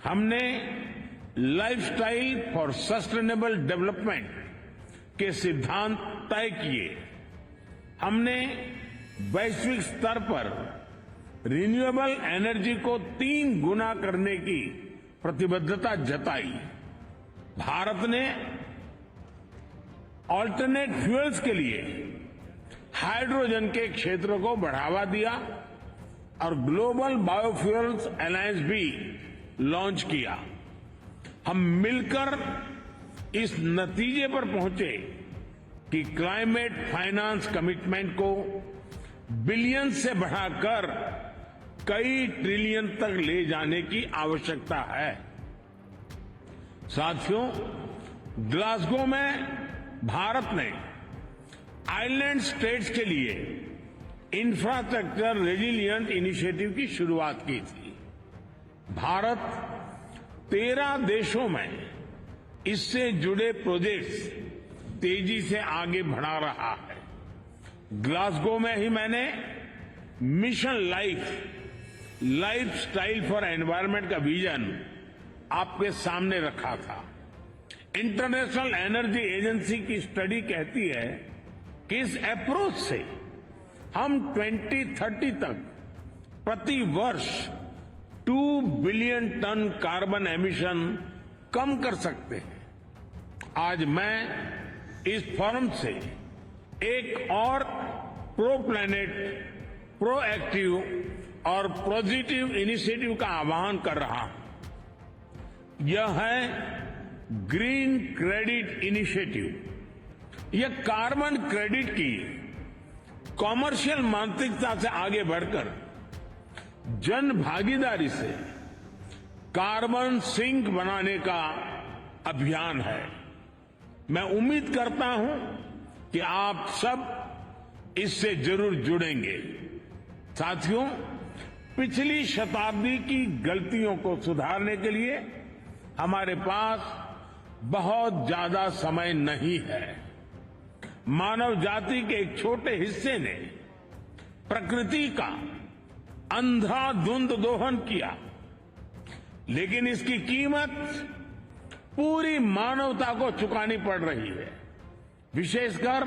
हमने lifestyle for sustainable development के सिद्धांत तय किए। हमने वैश्विक स्तर पर रिन्यूएबल एनर्जी को 3 गुना करने की प्रतिबद्धता जताई। भारत ने ऑल्टरनेट फ्यूल्स के लिए हाइड्रोजन के क्षेत्र को बढ़ावा दिया और ग्लोबल बायोफ्यूल्स अलायंस भी लॉन्च किया। हम मिलकर इस नतीजे पर पहुंचे कि क्लाइमेट फाइनेंस कमिटमेंट को बिलियन से बढ़ाकर कई ट्रिलियन तक ले जाने की आवश्यकता है। साथियों, ग्लासगो में भारत ने आइलैंड स्टेट्स के लिए इंफ्रास्ट्रक्चर रेजिलिएंट इनिशिएटिव की शुरुआत की थी। भारत 13 देशों में इससे जुड़े प्रोजेक्ट्स तेजी से आगे बढ़ा रहा है। ग्लासगो में ही मैंने mission life style for environment का विजन आपके सामने रखा था। इंटरनेशनल एनर्जी एजेंसी की स्टडी कहती है कि इस अप्रोच से हम 2030 तक प्रति वर्ष 2 बिलियन टन कार्बन एमिशन कम कर सकते हैं। आज मैं इस फोरम से एक और प्रो प्लैनेट, प्रोएक्टिव और पॉजिटिव इनिशिएटिव का आह्वान कर रहा हूं। यह है ग्रीन क्रेडिट इनिशिएटिव। यह कार्बन क्रेडिट की कॉमर्शियल मानसिकता से आगे बढ़कर जन भागीदारी से कार्बन सिंक बनाने का अभियान है। मैं उम्मीद करता हूं कि आप सब इससे जरूर जुड़ेंगे। साथियों, पिछली शताब्दी की गलतियों को सुधारने के लिए हमारे पास बहुत ज्यादा समय नहीं है। मानव जाति के एक छोटे हिस्से ने प्रकृति का अंधाधुंध दोहन किया, लेकिन इसकी कीमत पूरी मानवता को चुकानी पड़ रही है। विशेषकर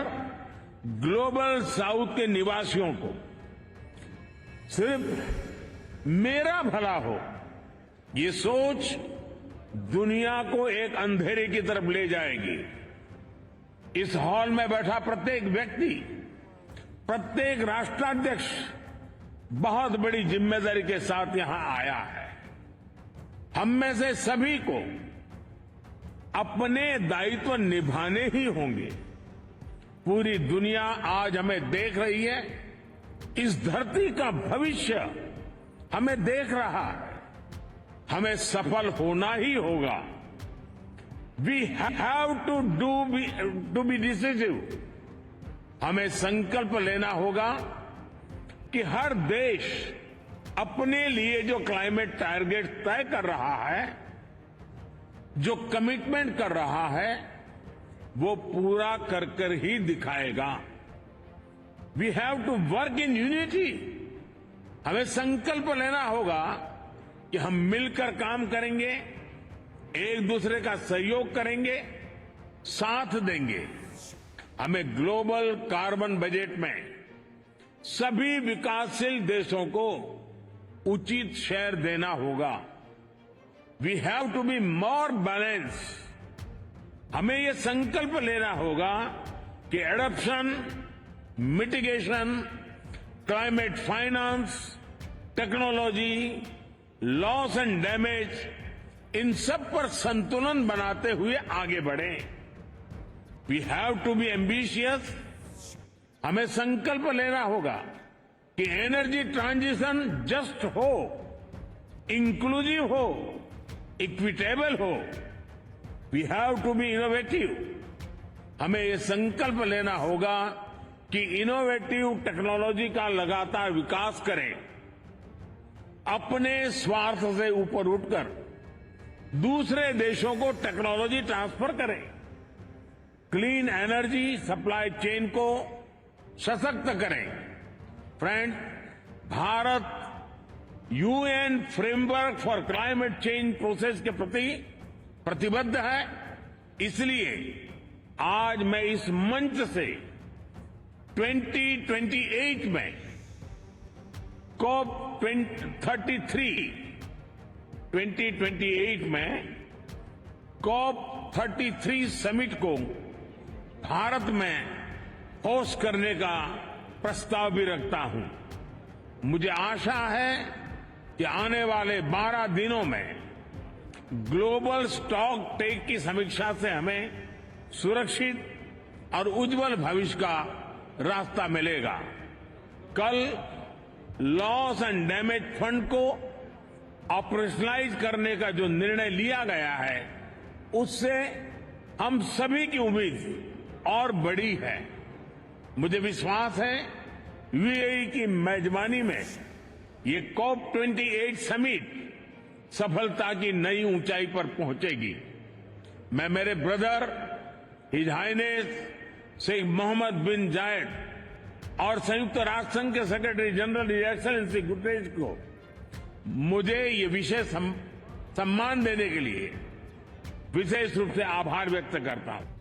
ग्लोबल साउथ के निवासियों को। सिर्फ मेरा भला हो, ये सोच दुनिया को एक अंधेरे की तरफ ले जाएगी। इस हॉल में बैठा प्रत्येक व्यक्ति, प्रत्येक राष्ट्राध्यक्ष बहुत बड़ी जिम्मेदारी के साथ यहां आया है। हम में से सभी को अपने दायित्व निभाने ही होंगे। पूरी दुनिया आज हमें देख रही है। इस धरती का भविष्य हमें देख रहा है। हमें सफल होना ही होगा। We have to be decisive. हमें संकल्प लेना होगा कि हर देश अपने लिए जो क्लाइमेट टारगेट तय कर रहा है, जो कमिटमेंट कर रहा है, वो पूरा कर कर ही दिखाएगा। We have to work in unity. हमें संकल्प लेना होगा कि हम मिलकर काम करेंगे, एक दूसरे का सहयोग करेंगे, साथ देंगे। हमें ग्लोबल कार्बन बजट में सभी विकासशील देशों को उचित शेयर देना होगा। We have to be more balance. हमें यह संकल्प लेना होगा कि adoption, mitigation, climate finance, technology, loss and damage, इन सब पर संतुलन बनाते हुए आगे बढ़ें। We have to be ambitious. हमें संकल्प लेना होगा कि एनर्जी ट्रांजिशन जस्ट हो, इंक्लूसिव हो, इक्विटेबल हो। We have to be innovative. हमें यह संकल्प लेना होगा कि इनोवेटिव टेक्नोलॉजी का लगातार विकास करें। अपने स्वार्थ से ऊपर उठकर दूसरे देशों को टेक्नोलॉजी ट्रांसफर करें। क्लीन एनर्जी सप्लाई चेन को सशक्त करें। Friend, Bharat UN framework for climate change process के प्रति प्रतिबद्ध है। इसलिए आज मैं इस मंच से 2028 में COP 2028 में COP 33 समिट को भारत में होस्ट करने का प्रस्ताव भी रखता हूं। मुझे आशा है कि आने वाले 12 दिनों में ग्लोबल स्टॉक टेक की समीक्षा से हमें सुरक्षित और उज्जवल भविष्य का रास्ता मिलेगा। कल लॉस एंड डैमेज फंड को ऑपरेशनलाइज करने का जो निर्णय लिया गया है, उससे हम सभी की उम्मीद और बड़ी है। मुझे विश्वास है यूएई की मेजबानी में ये COP 28 समिट सफलता की नई ऊंचाई पर पहुंचेगी। मैं मेरे brother his highness Sheikh Mohammed bin Zayed और संयुक्त राष्ट्र संघ के secretary general his excellency Guterres को मुझे ये विशेष सम्मान देने के लिए विशेष रूप से आभार व्यक्त करता हूं।